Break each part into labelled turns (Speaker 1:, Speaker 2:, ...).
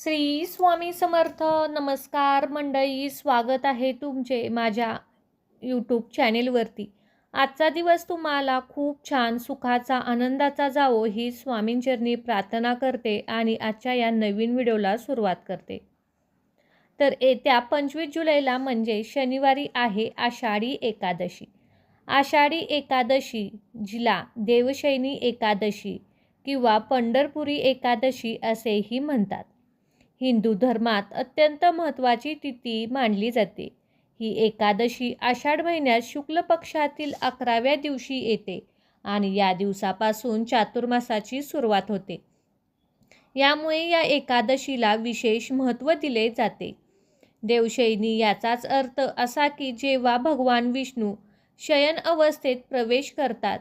Speaker 1: श्री स्वामी समर्थ. नमस्कार मंडळी, स्वागत आहे तुमचे माझ्या यूट्यूब चॅनेलवरती. आजचा दिवस तुम्हाला खूप छान सुखाचा आनंदाचा जावो ही स्वामींचरणी प्रार्थना करते आणि आजच्या या नवीन व्हिडिओला सुरुवात करते. तर येत्या 25 जुलैला म्हणजे शनिवारी आहे आषाढी एकादशी. आषाढी एकादशी जिला देवशयनी एकादशी किंवा पंढरपुरी एकादशी असेही म्हणतात. हिंदू धर्मात अत्यंत महत्त्वाची तिथी मानली जाते. ही एकादशी आषाढ महिन्यात शुक्ल पक्षातील 11व्या दिवशी येते आणि या दिवसापासून चातुर्मासाची सुरुवात होते. यामुळे या एकादशीला विशेष महत्त्व दिले जाते. देवशयनी याचाच अर्थ असा की जेव्हा भगवान विष्णू शयन अवस्थेत प्रवेश करतात,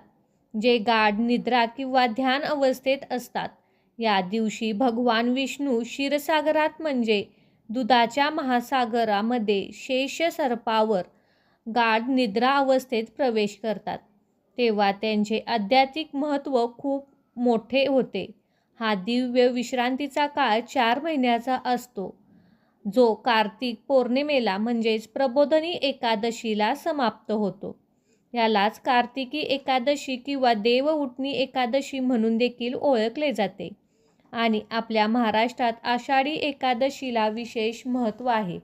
Speaker 1: जे गाढ निद्रा किंवा ध्यान अवस्थेत असतात, या दिवशी भगवान विष्णू क्षीरसागरात म्हणजे दुधाच्या महासागरामध्ये शेष सर्पावर गाढ निद्रा अवस्थेत प्रवेश करतात. तेव्हा त्यांचे आध्यात्मिक महत्त्व खूप मोठे होते. हा दिव्य विश्रांतीचा काळ 4 महिन्याचा असतो, जो कार्तिक पौर्णिमेला म्हणजेच प्रबोधिनी एकादशीला समाप्त होतो. यालाच कार्तिकी एकादशी किंवा देव उठणी एकादशी म्हणून देखील ओळखले जाते. आणि आपल्या महाराष्ट्रात आषाढी एकादशीला विशेष महत्त्व आहे.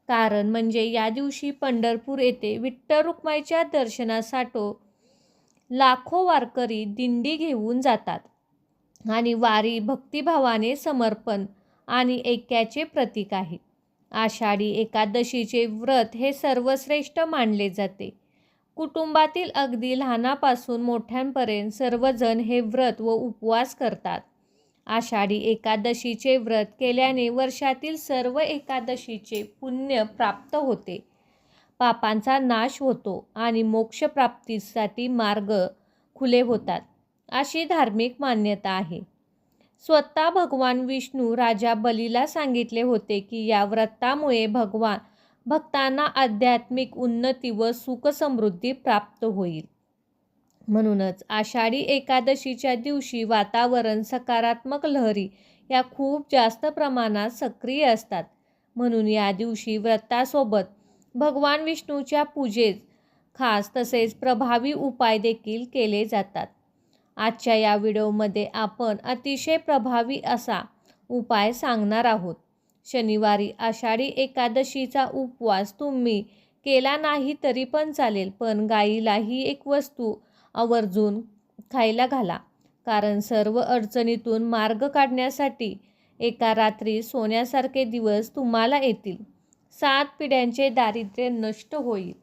Speaker 1: कारण म्हणजे या दिवशी पंढरपूर येथे विठ्ठल रुक्माईच्या दर्शनासाठी लाखो वारकरी दिंडी घेऊन जातात आणि वारी भक्तिभावाने समर्पण आणि ऐक्याचे प्रतीक आहे. आषाढी एकादशीचे व्रत हे सर्वश्रेष्ठ मानले जाते. कुटुंबातील अगदी लहानापासून मोठ्यांपर्यंत सर्वजण हे व्रत व उपवास करतात. आषाढी एकादशीचे व्रत केल्याने वर्षातील सर्व एकादशीचे पुण्य प्राप्त होते, पापांचा नाश होतो आणि मोक्षप्राप्तीसाठी मार्ग खुले होतात, अशी धार्मिक मान्यता आहे. स्वतः भगवान विष्णू राजा बलीला सांगितले होते की या व्रतामुळे भक्तांना आध्यात्मिक उन्नती व सुख समृद्धी प्राप्त होईल. म्हणूनच आषाढी एकादशीच्या दिवशी वातावरण सकारात्मक लहरी या खूप जास्त प्रमाणात सक्रिय असतात. म्हणून या दिवशी व्रतासोबत भगवान विष्णूच्या पूजेत खास तसेच प्रभावी उपाय देखील केले जातात. आजच्या या व्हिडिओमध्ये आपण अतिशय प्रभावी असा उपाय सांगणार आहोत. शनिवारी आषाढी एकादशीचा उपवास तुम्ही केला नाही तरी पण चालेल, पण गाईला ही एक वस्तू आवर्जून खायला घाला. कारण सर्व अडचणीतून मार्ग काढण्यासाठी एका रात्री सोन्यासारखे दिवस तुम्हाला येतील. 7 पिढ्यांचे दारिद्र्य नष्ट होईल.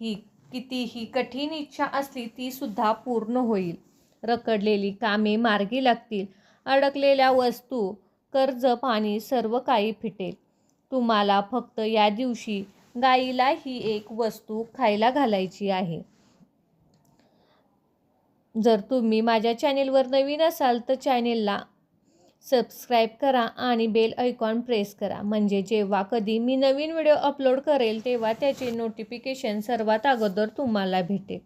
Speaker 1: ही कितीही कठीण इच्छा असली ती सुद्धा पूर्ण होईल. रखडलेली कामे मार्गी लागतील. अडकलेल्या वस्तू, कर्ज, पाणी सर्व काही फिटेल. तुम्हाला फक्त या दिवशी गाईला ही एक वस्तू खायला घालायची आहे. जर तुम्ही माझ्या चॅनेलवर नवीन असाल तर चॅनेलला सबस्क्राईब करा आणि बेल आयकॉन प्रेस करा, म्हणजे जेव्हा कधी मी नवीन व्हिडिओ अपलोड करेल तेव्हा त्याचे नोटिफिकेशन सर्वात अगोदर तुम्हाला भेटेल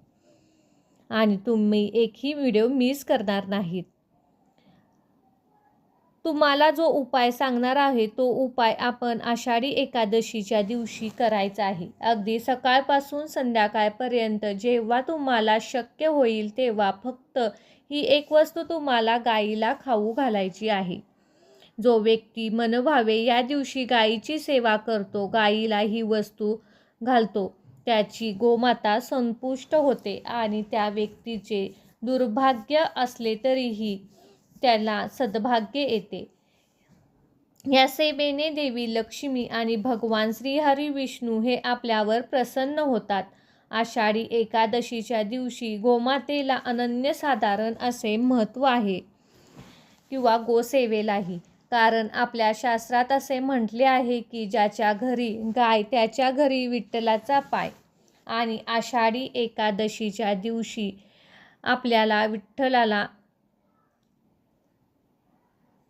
Speaker 1: आणि तुम्ही एकही व्हिडिओ मिस करणार नाहीत. तुम्हाला जो उपाय सांगणार आहे तो उपाय आपण आषाढी एकादशीच्या दिवशी करायचा आहे. अगदी सकाळपासून संध्याकाळपर्यंत जेव्हा तुम्हाला शक्य होईल तेव्हा फक्त ही एक वस्तू तुम्हाला गाईला खाऊ घालायची आहे. जो व्यक्ती मनभावे या दिवशी गाईची सेवा करतो, गाईला ही वस्तू घालतो, त्याची गोमाता संतुष्ट होते आणि त्या व्यक्तीचे दुर्भाग्य असले तरीही त्याला सद्भाग्य येते. या सेवेने देवी लक्ष्मी आणि भगवान श्रीहरी विष्णू हे आपल्यावर प्रसन्न होतात. आषाढी एकादशीच्या दिवशी गोमातेला अनन्यसाधारण असे महत्त्व आहे किंवा गोसेवेलाही. कारण आपल्या शास्त्रात असे म्हटले आहे की ज्याच्या घरी गाय त्याच्या घरी विठ्ठलाचा पाय. आणि आषाढी एकादशीच्या दिवशी आपल्याला विठ्ठलाला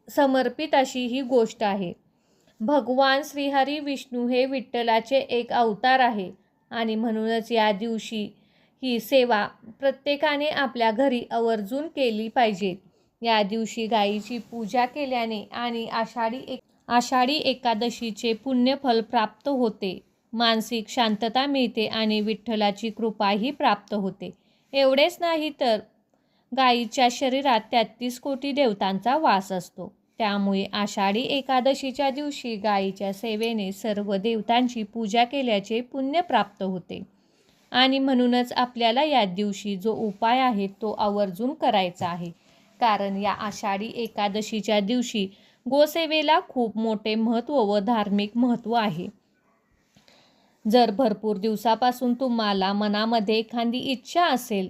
Speaker 1: समर्पित अशी ही गोष्ट आहे. भगवान श्रीहरी विष्णू हे विठ्ठलाचे एक अवतार आहे आणि म्हणूनच या दिवशी ही सेवा प्रत्येकाने आपल्या घरी आवर्जून केली पाहिजे. या दिवशी गायीची पूजा केल्याने आणि आषाढी एकादशीचे पुण्यफल प्राप्त होते, मानसिक शांतता मिळते आणि विठ्ठलाची कृपाही प्राप्त होते. एवढेच नाही तर गायीच्या शरीरात 33 कोटी देवतांचा वास असतो. त्यामुळे आषाढी एकादशीच्या दिवशी गायीच्या सेवेने सर्व देवतांची पूजा केल्याचे पुण्य प्राप्त होते. आणि म्हणूनच आपल्याला या दिवशी जो उपाय आहे तो आवर्जून करायचा आहे. कारण या आषाढी एकादशीच्या दिवशी गोसेवेला खूप मोठे महत्त्व व धार्मिक महत्त्व आहे. जर भरपूर दिवसापासून तुम्हाला मनामध्ये एखादी इच्छा असेल,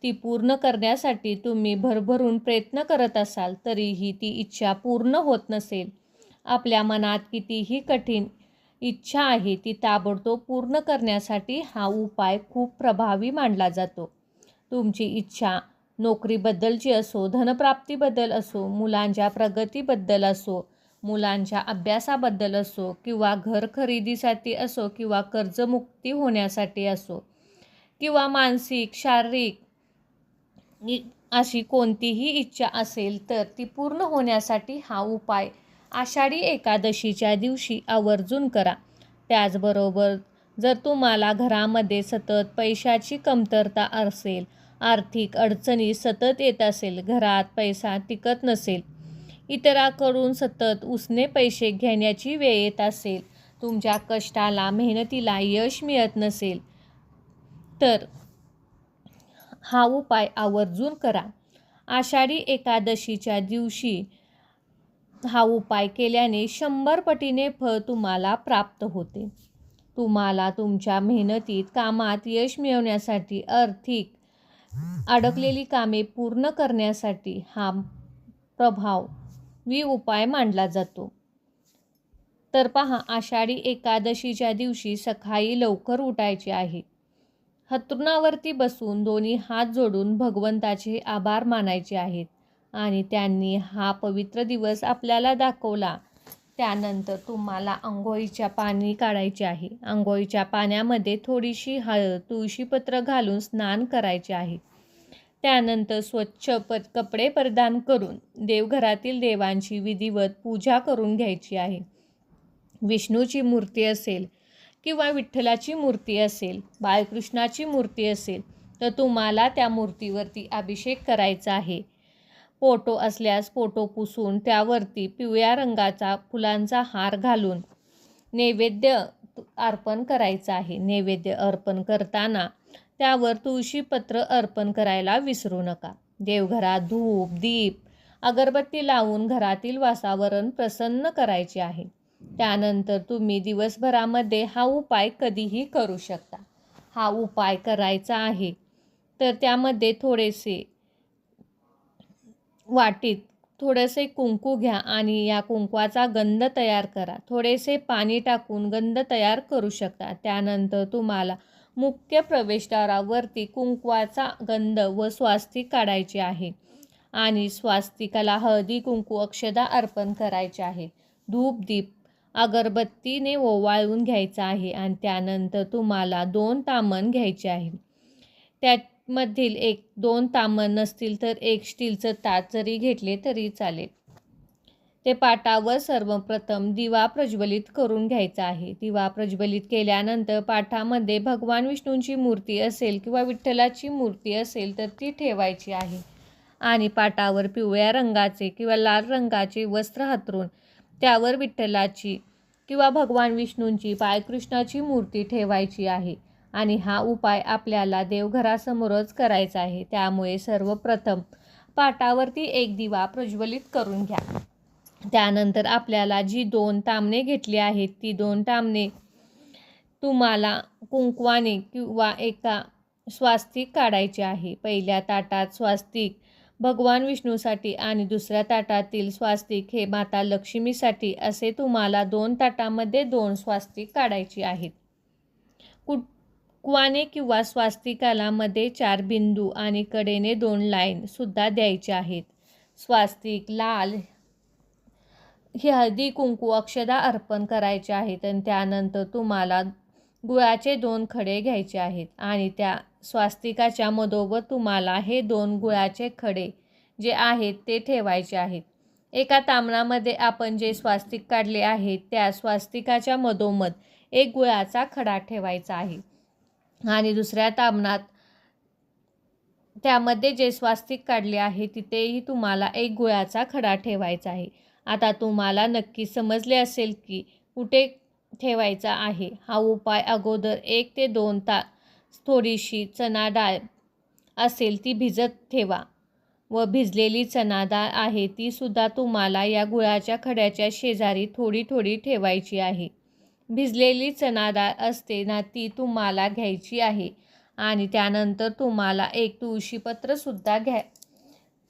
Speaker 1: ती पूर्ण करण्यासाठी तुम्ही भरभरून प्रयत्न करत असाल, तरीही ती इच्छा पूर्ण होत नसेल, आपल्या मनात कितीही कठीण इच्छा आहे ती ताबडतोब पूर्ण करण्यासाठी हा उपाय खूप प्रभावी मानला जातो. तुमची इच्छा नोकरीबद्दलची असो, धनप्राप्तीबद्दल असो, मुलांच्या प्रगतीबद्दल असो, मुलांच्या अभ्यासाबद्दल असो, किंवा घर खरेदीसाठी असो, किंवा कर्जमुक्ती होण्यासाठी असो, किंवा मानसिक शारीरिक अशी कोणतीही इच्छा असेल तर ती पूर्ण होण्यासाठी हा उपाय आषाढी एकादशीच्या दिवशी आवर्जून करा. त्याचबरोबर जर तुम्हाला घरामध्ये सतत पैशाची कमतरता असेल, आर्थिक अडचणी सतत येत असेल, घरात पैसा टिकत नसेल, इतरांकडून सतत उसने पैसे घेण्याची वेळ येत असेल, तुमच्या कष्टाला मेहनतीला यश मिळत नसेल, तर हा उपाय आवर्जून करा. आषाढी एकादशीच्या दिवशी हा उपाय केल्याने 100 पटीने फळ तुम्हाला प्राप्त होते. तुम्हाला तुमच्या मेहनतीत कामात यश मिळवण्यासाठी, आर्थिक अडकलेली कामे पूर्ण करण्यासाठी हा प्रभावी उपाय मानला जातो. तर पहा, आषाढी एकादशीच्या दिवशी सकाळी लवकर उठायचे आहे. हतरुणावरती बसून दोन्ही हात जोडून भगवंताचे आभार मानायचे आहेत आणि त्यांनी हा पवित्र दिवस आपल्याला दाखवला. त्यानंतर तुम्हाला अंघोळीच्या पाणी काढायचे आहे. अंघोळीच्या पाण्यामध्ये थोडीशी हळद, तुळशीपत्र घालून स्नान करायचे आहे. त्यानंतर स्वच्छ कपडे परिधान करून देवघरातील देवांची विधिवत पूजा करून घ्यायची आहे. विष्णूची मूर्ती असेल किंवा विठ्ठलाची मूर्ती असेल, बाळकृष्णाची मूर्ती असेल तर तुम्हाला त्या मूर्तीवरती अभिषेक करायचा आहे. फोटो असल्यास फोटो पुसून त्यावरती पिवळ्या रंगाचा फुलांचा हार घालून नैवेद्य अर्पण करायचा आहे. नैवेद्य अर्पण करताना त्यावर तुळशीपत्र अर्पण करायला विसरू नका. देवघरात धूप, दीप, अगरबत्ती लावून घरातील वातावरण प्रसन्न करायचे आहे. त्यानंतर तुम्ही दिवसभरामध्ये हा उपाय कधीही करू शकता. हा उपाय करायचा आहे तर त्यामध्ये थोडेसे वाटीत थोडेसे कुंकू घ्या आणि या कुंकवाचा गंध तयार करा. थोडेसे पाणी टाकून गंध तयार करू शकता. त्यानंतर तुम्हाला मुख्य प्रवेशद्वारावरती कुंकवाचा गंध व स्वास्तिक काढायचे आहे आणि स्वास्तिकाला हळदी, कुंकू, अक्षदा अर्पण करायचे आहे. धूप, दीप, अगरबत्तीने ओवाळून घ्यायचा आहे आणि त्यानंतर तुम्हाला 2 ताम्हण घ्यायचे आहे. त्यामधील 1-2 ताम्हण नसतील तर एक स्टीलचं ताट जरी घेतले तरी चालेल. ते पाटावर सर्वप्रथम दिवा प्रज्वलित करून घ्यायचा आहे. दिवा प्रज्वलित केल्यानंतर पाटामध्ये भगवान विष्णूंची मूर्ती असेल किंवा विठ्ठलाची मूर्ती असेल तर ती ठेवायची आहे आणि पाटावर पिवळ्या रंगाचे किंवा लाल रंगाचे वस्त्र हातरून त्यावर विठ्ठलाची किंवा भगवान विष्णूंची, बाळकृष्णाची मूर्ती ठेवायची आहे आणि हा उपाय आपल्याला देवघरासमोरच करायचा आहे. त्यामुळे सर्वप्रथम पाटावरती एक दिवा प्रज्वलित करून घ्या. त्यानंतर आपल्याला जी 2 ताम्हणे घेतली आहेत ती 2 ताम्हणे तुम्हाला कुंकवाने किंवा एका स्वास्तिक काढायचे आहे. पहिल्या ताटात स्वास्तिक भगवान विष्णूसाठी आणि दुसऱ्या ताटातील स्वास्तिक हे माता लक्ष्मीसाठी असे तुम्हाला 2 ताटामध्ये 2 स्वास्तिक काढायची आहेत. कुंकवाने किंवा स्वास्तिकाला मध्ये 4 बिंदू आणि कडेने 2 लाईन सुद्धा द्यायचे आहेत. स्वास्तिक लाल हळदी, कुंकू, अक्षदा अर्पण करायचे आहेत आणि त्यानंतर तुम्हाला गुळाचे 2 खडे घ्यायचे आहेत आणि त्या स्वास्तिकाच्या मधोमध तुम्हाला हे 2 गुळाचे खडे जे आहेत ते ठेवायचे आहेत. एका तामणामध्ये आपण जे स्वास्तिक काढले आहे त्या स्वास्तिकाच्या मधोमध एक गुळाचा खडा ठेवायचा आहे आणि दुसऱ्या तामणात त्यामध्ये जे स्वास्तिक काढले आहे तिथेही तुम्हाला एक गुळाचा खडा ठेवायचा आहे. आता तुम्हाला नक्की समजले असेल की कुठे ठेवायचा आहे. हा उपाय अगोदर 1 ते 2 तास थोडीशी चणा डाळ असेल ती भिजत ठेवा व भिजलेली चणा डाळ आहे ती सुद्धा तुम्हाला या गुळाच्या खड्याच्या शेजारी थोडी थोडी ठेवायची आहे. भिजलेली चणा डाळ असते ना ती तुम्हाला घ्यायची आहे आणि त्यानंतर तुम्हाला एक तुळशीपत्रसुद्धा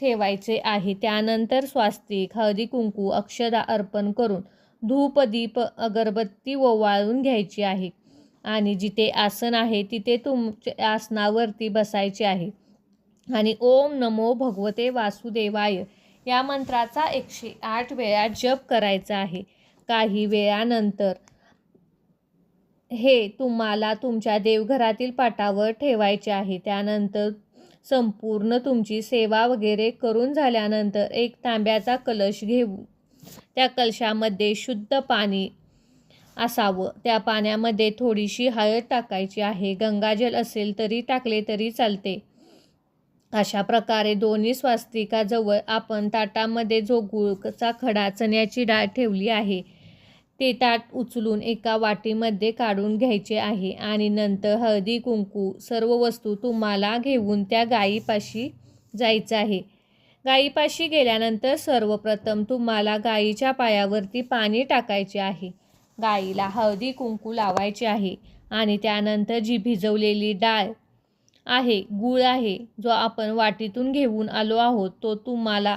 Speaker 1: ठेवायचे आहे. त्यानंतर स्वास्तिक, हळदी कुंकू, अक्षदा अर्पण करून धूप दीप अगरबत्ती ओवाळून घ्यायची आहे आणि जिथे आसन आहे तिथे तुमच्या आसनावरती बसायचे आहे आणि ओम नमो भगवते वासुदेवाय या मंत्राचा 108 वेळा जप करायचा आहे. काही वेळानंतर हे तुम्हाला तुमच्या देवघरातील पाटावर ठेवायचे आहे. त्यानंतर संपूर्ण तुमची सेवा वगैरे करून झाल्यानंतर एक तांब्याचा कलश घेऊन त्या कलशामध्ये शुद्ध पाणी असावं. त्या पाण्यामध्ये थोडीशी हळद टाकायची आहे. गंगाजल असेल तरी टाकले तरी चालते. अशा प्रकारे दोन्ही स्वास्तिकाजवळ आपण ताटामध्ये जो गुळचा खडा चण्याची डाळ ठेवली आहे ते ताट उचलून एका वाटीमध्ये काढून घ्यायचे आहे आणि नंतर हळदी कुंकू सर्व वस्तू तुम्हाला घेऊन त्या गायीपाशी जायचं आहे. गायीपाशी गेल्यानंतर सर्वप्रथम तुम्हाला गायीच्या पायावरती पाणी टाकायचे आहे. गायीला हळदी कुंकू लावायचे आहे आणि त्यानंतर जी भिजवलेली डाळ आहे, गूळ आहे, जो आपण वाटीतून घेऊन आलो आहोत तो तुम्हाला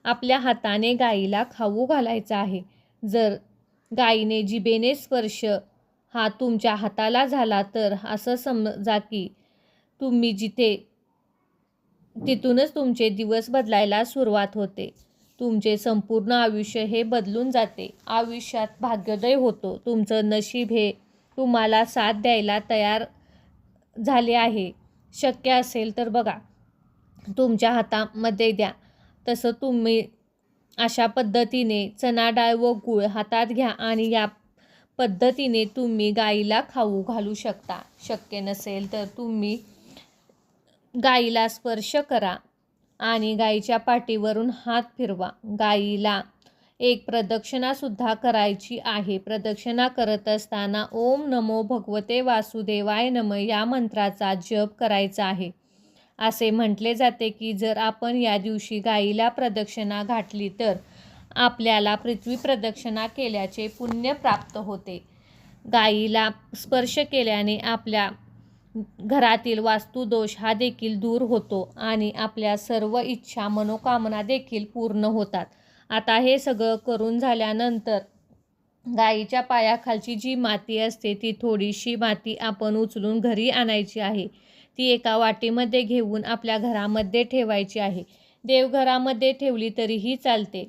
Speaker 1: आपल्या हाताने गायीला खाऊ घालायचा आहे. जर गायीने जिभेने स्पर्श हा तुमच्या हाताला झाला तर असं समजा की तुम्ही जिथे तिथूनच तुमचे दिवस बदलायला सुरुवात होते. तुमचे संपूर्ण आयुष्य हे बदलून जाते. आयुष्यात भाग्योदय होतो. तुमचं नशीब हे तुम्हाला साथ द्यायला तयार झाले आहे. शक्य असेल तर बघा तुमच्या हातामध्ये द्या. तसं तुम्ही अशा पद्धतीने चणा डाळ व गूळ हातात घ्या आणि या पद्धतीने तुम्ही गाईला खाऊ घालू शकता. शक्य नसेल तर तुम्ही गाईला स्पर्श करा आणि गाईच्या पाठीवरून हात फिरवा. गाईला एक प्रदक्षिणासुद्धा करायची आहे. प्रदक्षिणा करत असताना ओम नमो भगवते वासुदेवाय नमः या मंत्राचा जप करायचा आहे. असे म्हटले जाते की जर आपण या दिवशी गाईला प्रदक्षिणा घातली तर आपल्याला पृथ्वी प्रदक्षिणा केल्याचे पुण्य प्राप्त होते. गाईला स्पर्श केल्याने आपल्या घरातील वास्तुदोष हा देखील दूर होतो आणि आपल्या सर्व इच्छा मनोकामना देखील पूर्ण होतात. आता हे सगळं करून झाल्यानंतर गाईच्या पायाखालची जी माती असते ती थोडीशी माती आपण उचलून घरी आणायची आहे. ती एका वाटीमध्ये घेऊन आपल्या घरामध्ये ठेवायची आहे. देवघरामध्ये ठेवली तरीही चालते.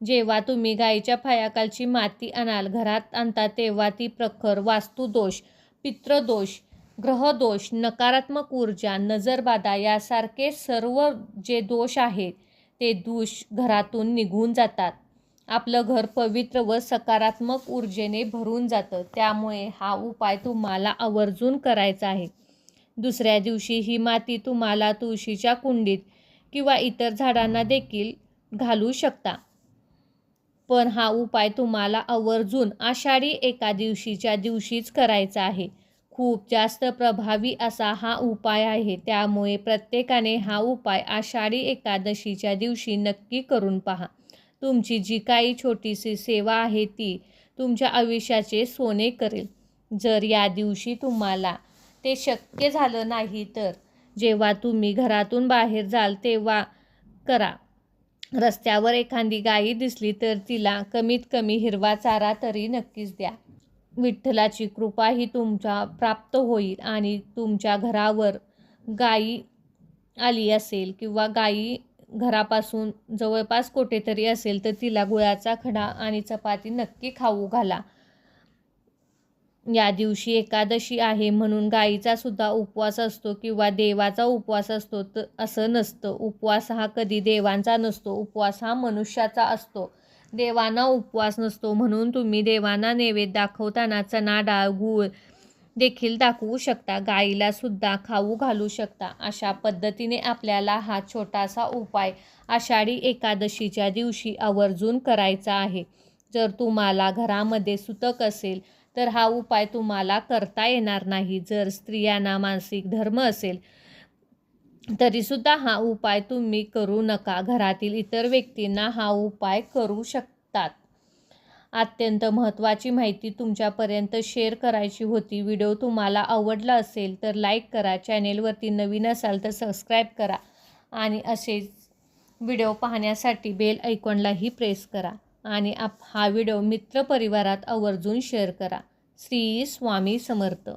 Speaker 1: जेव्हा तुम्ही गाईच्या पायाखालची माती आणाल घरात आणता तेव्हा ती प्रखर वास्तुदोष, पितृदोष, ग्रहदोष, नकारात्मक ऊर्जा, नजरबाधा यासारखे सर्व जे दोष आहेत ते दोष घरातून निघून जातात. आपलं घर पवित्र व सकारात्मक ऊर्जेने भरून जातं. त्यामुळे हा उपाय तुम्हाला आवर्जून करायचा आहे. दुसऱ्या दिवशी ही माती तुम्हाला तुळशीच्या कुंडीत किंवा इतर झाडांना देखील घालू शकता. पण हा उपाय तुम्हाला आवर्जून आषाढी एकादशीच्या दिवशीच करायचा आहे. खूप जास्त प्रभावी असा हा उपाय आहे. त्यामुळे प्रत्येकाने हा उपाय आषाढी एकादशीच्या दिवशी नक्की करून पहा. तुमची जी काही छोटीशी सेवा आहे ती तुमच्या आयुष्याचे सोने करेल. जर या दिवशी तुम्हाला ते शक्य झालं नाही तर जेव्हा तुम्ही घरातून बाहेर जाल तेव्हा करा. रस्त्यावर एखादी गाई दिसली तर तिला कमीत कमी हिरवा चारा तरी नक्कीच द्या. विठ्ठलाची कृपा ही तुमच्या प्राप्त होईल आणि तुमच्या घरावर गाई आली असेल किंवा गाई घरापासून जवळपास कुठेतरी असेल तर तिला गुळाचा खडा आणि चपाती नक्की खाऊ घाला. या दिवशी एकादशी आहे म्हणून गाईचा सुद्धा उपवास असतो किंवा देवाचा उपवास असतो, तर असं नसतं. उपवास हा कधी देवांचा नसतो, उपवास हा मनुष्याचा असतो. देवांना उपवास नसतो, म्हणून तुम्ही देवांना नैवेद्य दाखवताना चणा डाळ गूळ देखील दाखवू शकता. गाईला सुद्धा खाऊ घालू शकता. अशा पद्धतीने आपल्याला हा छोटासा उपाय आषाढी एकादशीच्या दिवशी आवर्जून करायचा आहे. जर तुम्हाला घरामध्ये सुतक असेल तर हा उपाय तुम्हाला करता येणार नाही. जर स्त्रियांना मासिक धर्म असेल तरीसुद्धा हा उपाय तुम्ही करू नका. घरातील इतर व्यक्तींना हा उपाय करू शकतात. अत्यंत महत्त्वाची माहिती तुमच्यापर्यंत शेअर करायची होती. व्हिडिओ तुम्हाला आवडला असेल तर लाईक करा. चॅनेलवरती नवीन असाल तर सबस्क्राईब करा आणि असेच व्हिडिओ पाहण्यासाठी बेल आयकॉनलाही प्रेस करा आणि हा व्हिडिओ मित्रपरिवारात आवर्जून शेअर करा. श्री स्वामी समर्थ.